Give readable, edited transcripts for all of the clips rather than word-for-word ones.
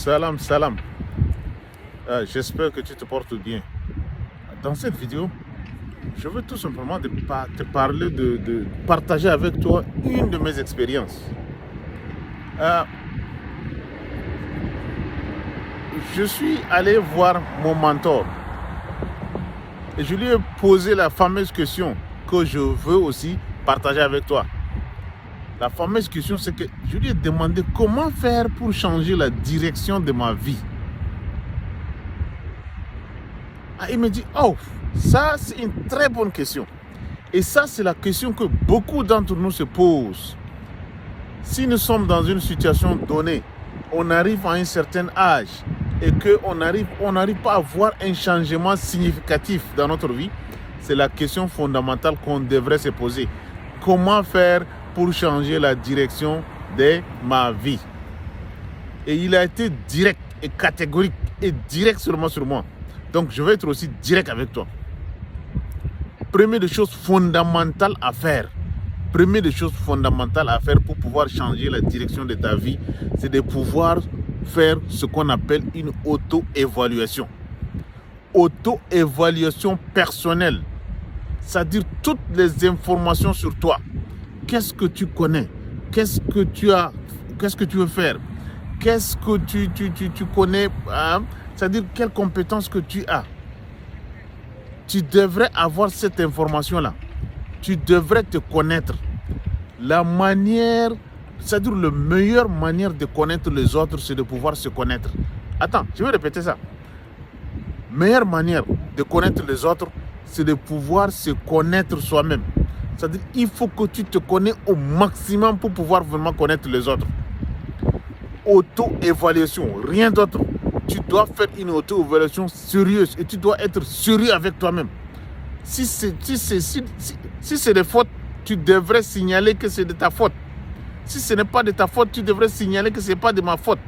Salam, salam. J'espère que tu te portes bien. Dans cette vidéo, je veux tout simplement te parler de partager avec toi une de mes expériences. Je suis allé voir mon mentor et je lui ai posé la fameuse question que je veux aussi partager avec toi. La fameuse question, c'est que je lui ai demandé comment faire pour changer la direction de ma vie. Il me dit, oh, ça c'est une très bonne question. Et ça c'est la question que beaucoup d'entre nous se posent. Si nous sommes dans une situation donnée, on arrive à un certain âge et qu'on n'arrive pas à voir un changement significatif dans notre vie, c'est la question fondamentale qu'on devrait se poser. Comment faire pour changer la direction de ma vie? Et il a été direct et catégorique et direct seulement sur moi. Donc je vais être aussi direct avec toi. Première des choses fondamentales à faire. Première des choses fondamentales à faire pour pouvoir changer la direction de ta vie, c'est de pouvoir faire ce qu'on appelle une auto-évaluation. Auto-évaluation personnelle. C'est-à-dire toutes les informations sur toi. Qu'est-ce que tu connais? Qu'est-ce que tu as? Qu'est-ce que tu veux faire? Qu'est-ce que tu connais? C'est-à-dire quelles compétences que tu as. Tu devrais avoir cette information-là. Tu devrais te connaître. La manière, c'est-à-dire la meilleure manière de connaître les autres, c'est de pouvoir se connaître. Attends, je vais répéter ça. Meilleure manière de connaître les autres, c'est de pouvoir se connaître soi-même. C'est-à-dire il faut que tu te connais au maximum pour pouvoir vraiment connaître les autres. Auto-évaluation, rien d'autre. Tu dois faire une auto-évaluation sérieuse et tu dois être sérieux avec toi-même. Si c'est des fautes, tu devrais signaler que c'est de ta faute. Si ce n'est pas de ta faute, tu devrais signaler que ce n'est pas de ma faute.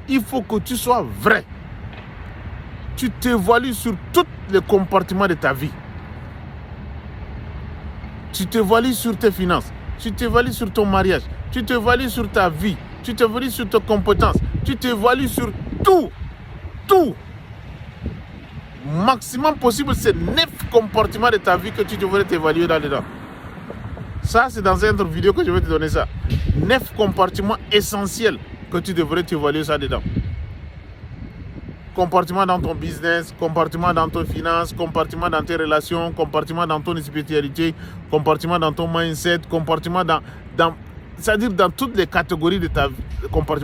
Il faut que tu sois vrai. Tu t'évalues sur tous les comportements de ta vie. Tu t'évalues sur tes finances. Tu t'évalues sur ton mariage. Tu t'évalues sur ta vie. Tu t'évalues sur tes compétences. Tu t'évalues sur tout. Tout. Maximum possible, c'est 9 comportements de ta vie que tu devrais t'évaluer là-dedans. Ça, c'est dans une autre vidéo que je vais te donner ça. 9 comportements essentiels que tu devrais t'évaluer ça dedans. Comportement dans ton business, comportement dans tes finances, comportement dans tes relations, comportement dans ton spiritualité, comportement dans ton mindset, comportement c'est-à-dire dans toutes les catégories de ta comportement.